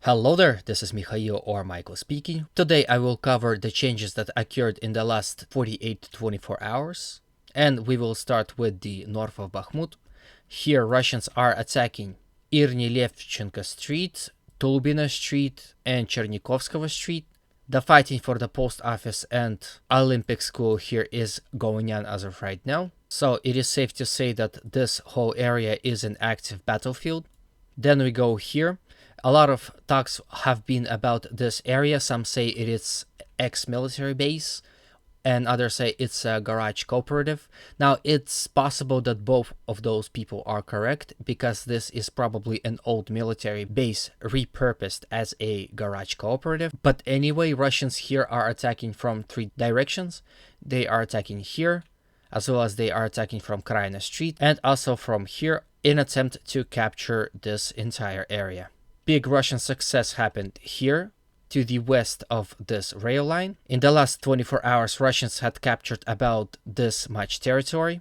Hello there, this is Mikhail or Michael speaking. Today I will cover the changes that occurred in the last 48 to 24 hours. And we will start with the north of Bakhmut. Here Russians are attacking Irnilevchenko Street, Tulbina Street and Chernikovskого Street. The fighting for the post office and Olympic school here is going on as of right now. So it is safe to say that this whole area is an active battlefield. Then we go here. A lot of talks have been about this area. Some say it is ex-military base and others say it's a garage cooperative. Now, it's possible that both of those people are correct because this is probably an old military base repurposed as a garage cooperative. But anyway, Russians here are attacking from three directions. They are attacking here, as well as they are attacking from Kraina Street and also from here in attempt to capture this entire area. Big Russian success happened here, to the west of this rail line. In the last 24 hours, Russians had captured about this much territory.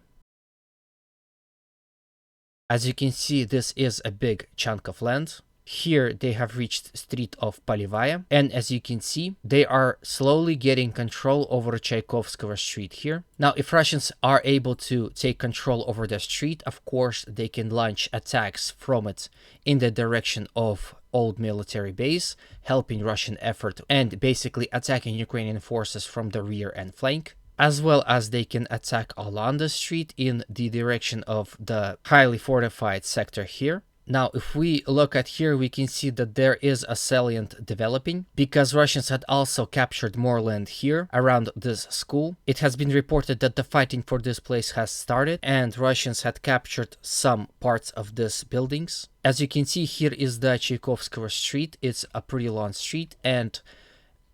As you can see, this is a big chunk of land. Here they have reached street of Polivaya, and as you can see, they are slowly getting control over Tchaikovskого Street here. Now, if Russians are able to take control over the street, of course, they can launch attacks from it in the direction of old military base, helping Russian effort and basically attacking Ukrainian forces from the rear and flank, as well as they can attack along the street in the direction of the highly fortified sector here. Now, if we look at here, we can see that there is a salient developing because Russians had also captured more land here around this school. It has been reported that the fighting for this place has started and Russians had captured some parts of these buildings. As you can see, here is the Tchaikovskого Street. It's a pretty long street, and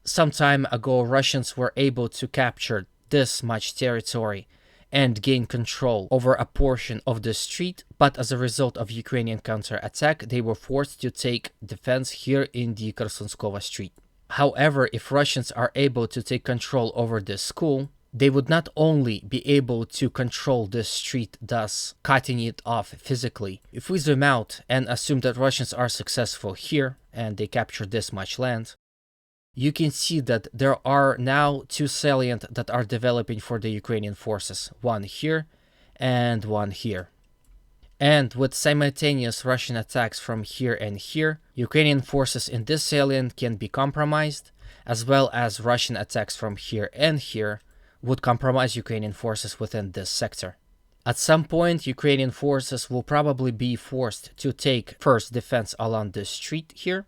some time ago Russians were able to capture this much territory and gain control over a portion of the street, but as a result of Ukrainian counterattack, they were forced to take defense here in the Khersonskova Street. However, if Russians are able to take control over this school, they would not only be able to control this street, thus cutting it off physically. If we zoom out and assume that Russians are successful here and they capture this much land, you can see that there are now two salient that are developing for the Ukrainian forces, one here and one here. And with simultaneous Russian attacks from here and here, Ukrainian forces in this salient can be compromised, as well as Russian attacks from here and here would compromise Ukrainian forces within this sector. At some point, Ukrainian forces will probably be forced to take first defense along this street here.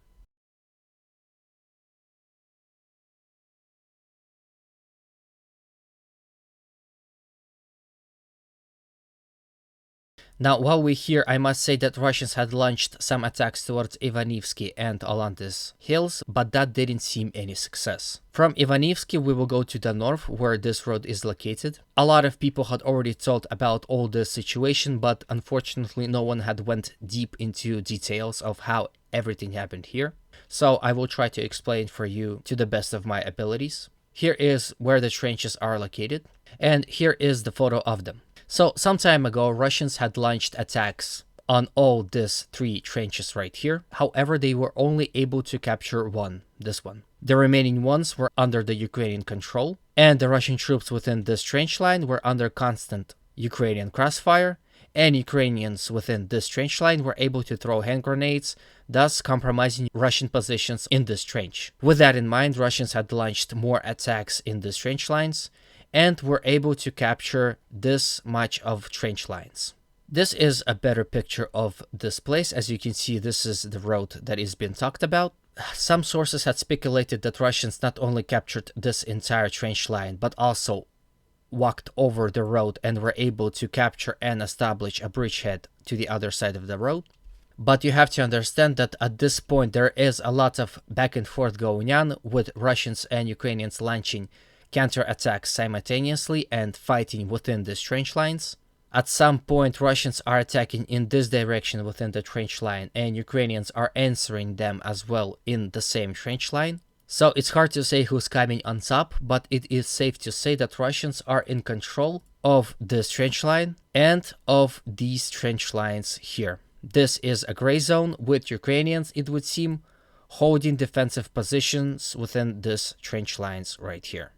Now, while we're here, I must say that Russians had launched some attacks towards Ivanivsky and along these hills, but that didn't seem any success. From Ivanivsky, we will go to the north, where this road is located. A lot of people had already thought about all this situation, but unfortunately no one had went deep into details of how everything happened here. So I will try to explain for you to the best of my abilities. Here is where the trenches are located, and here is the photo of them. So some time ago, Russians had launched attacks on all these three trenches right here. However, they were only able to capture one, this one. The remaining ones were under the Ukrainian control, and the Russian troops within this trench line were under constant Ukrainian crossfire, and Ukrainians within this trench line were able to throw hand grenades, thus compromising Russian positions in this trench. With that in mind, Russians had launched more attacks in these trench lines, and were able to capture this much of trench lines. This is a better picture of this place. As you can see, this is the road that is being talked about. Some sources had speculated that Russians not only captured this entire trench line, but also walked over the road and were able to capture and establish a bridgehead to the other side of the road. But you have to understand that at this point there is a lot of back and forth going on, with Russians and Ukrainians launching counterattacks simultaneously and fighting within these trench lines. At some point, Russians are attacking in this direction within the trench line, and Ukrainians are answering them as well in the same trench line. So it's hard to say who's coming on top, but it is safe to say that Russians are in control of this trench line and of these trench lines here. This is a gray zone with Ukrainians, it would seem, holding defensive positions within these trench lines right here.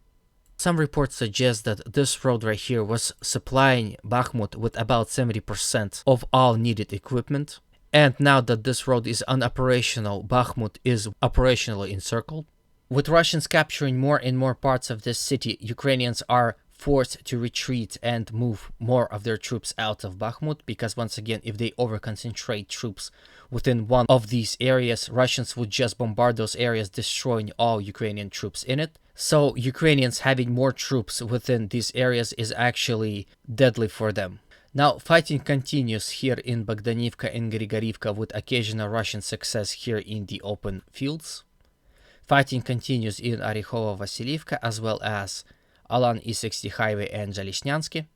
Some reports suggest that this road right here was supplying Bakhmut with about 70% of all needed equipment. And now that this road is unoperational, Bakhmut is operationally encircled. With Russians capturing more and more parts of this city, Ukrainians are forced to retreat and move more of their troops out of Bakhmut, because once again, if they overconcentrate troops within one of these areas, Russians would just bombard those areas, destroying all Ukrainian troops in it. So Ukrainians having more troops within these areas is actually deadly for them. Now, fighting continues here in Bogdanivka and Grigorivka, with occasional Russian success here in the open fields. Fighting continues in Orekhovo-Vasiliivka, as well as Alan E60 Highway and Zalesnyansky.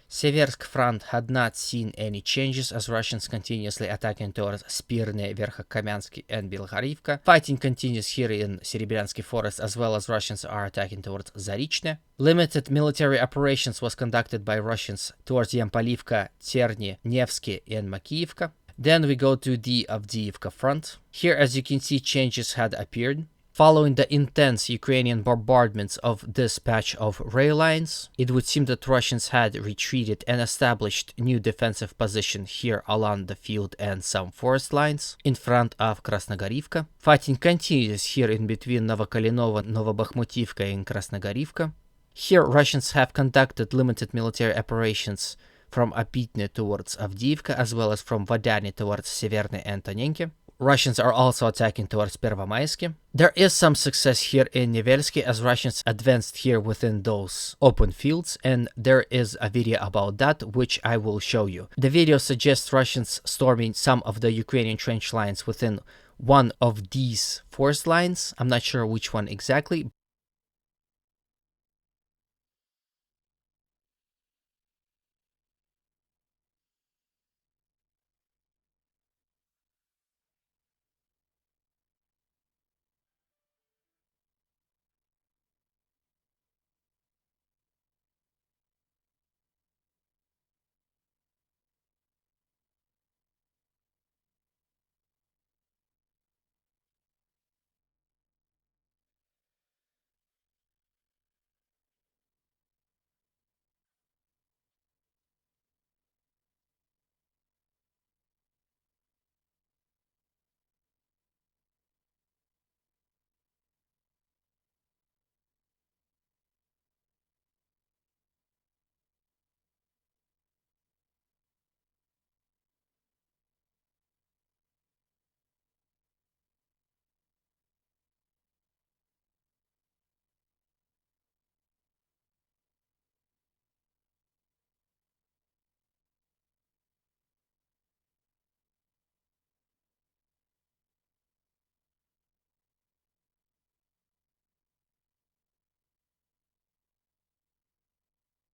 Seversk front had not seen any changes, as Russians continuously attacking towards Spirne, Verkhokamensky and Belgorivka. Fighting continues here in Serebryensky forest, as well as Russians are attacking towards Zarichne. Limited military operations was conducted by Russians towards Yampolivka, Terny, Nevsky and Makiivka. Then we go to the Avdiivka front. Here, as you can see, changes had appeared. Following the intense Ukrainian bombardments of this patch of rail lines, it would seem that Russians had retreated and established new defensive position here along the field and some forest lines in front of Krasnogorivka. Fighting continues here in between Novokalinovo, Novobakhmutivka and Krasnogorivka. Here Russians have conducted limited military operations from Apitne towards Avdiivka, as well as from Vodani towards Severne and Tonenki. Russians are also attacking towards Pervomaisky. There is some success here in Nevelsky, as Russians advanced here within those open fields, and there is a video about that which I will show you. The video suggests Russians storming some of the Ukrainian trench lines within one of these forest lines. I'm not sure which one exactly.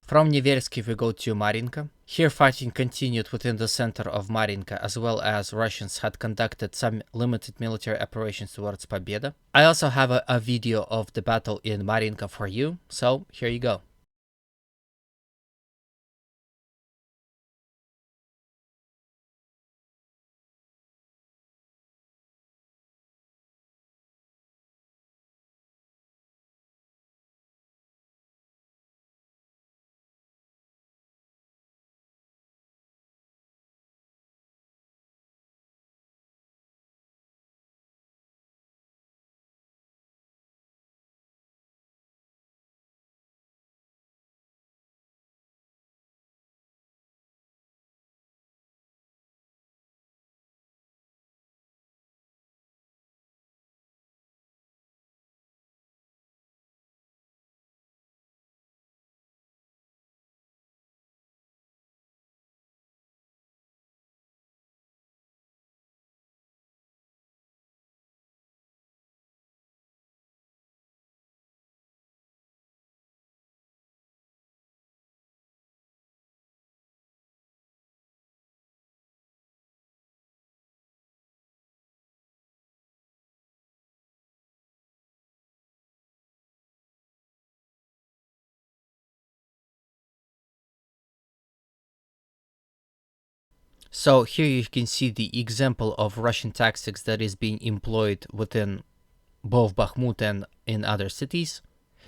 From Nevelsky we go to Marinka. Here fighting continued within the center of Marinka, as well as Russians had conducted some limited military operations towards Pobeda. I also have a video of the battle in Marinka for you, so here you go. So here you can see the example of Russian tactics that is being employed within both Bakhmut and in other cities.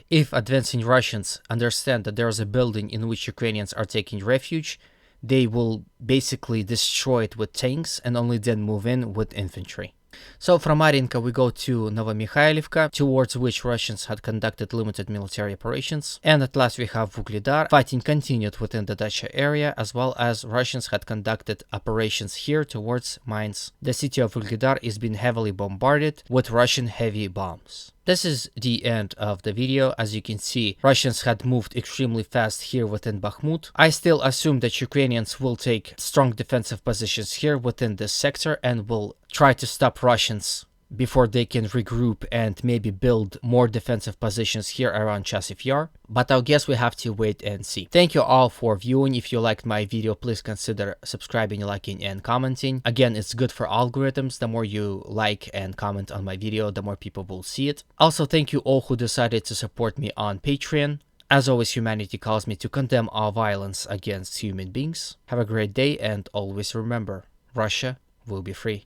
If advancing Russians understand that there is a building in which Ukrainians are taking refuge, they will basically destroy it with tanks and only then move in with infantry. So from Marinka we go to Novomikhailivka, towards which Russians had conducted limited military operations, and at last we have Vuglidar. Fighting continued within the Dacha area, as well as Russians had conducted operations here towards Mainz. The city of Vuglidar is being heavily bombarded with Russian heavy bombs. This is the end of the video. As you can see, Russians had moved extremely fast here within Bakhmut. I still assume that Ukrainians will take strong defensive positions here within this sector and will try to stop Russians before they can regroup and maybe build more defensive positions here around Chasiv Yar. But I guess we have to wait and see. Thank you all for viewing. If you liked my video, please consider subscribing, liking, and commenting. Again, it's good for algorithms. The more you like and comment on my video, the more people will see it. Also, thank you all who decided to support me on Patreon. As always, humanity calls me to condemn all violence against human beings. Have a great day, and always remember, Russia will be free.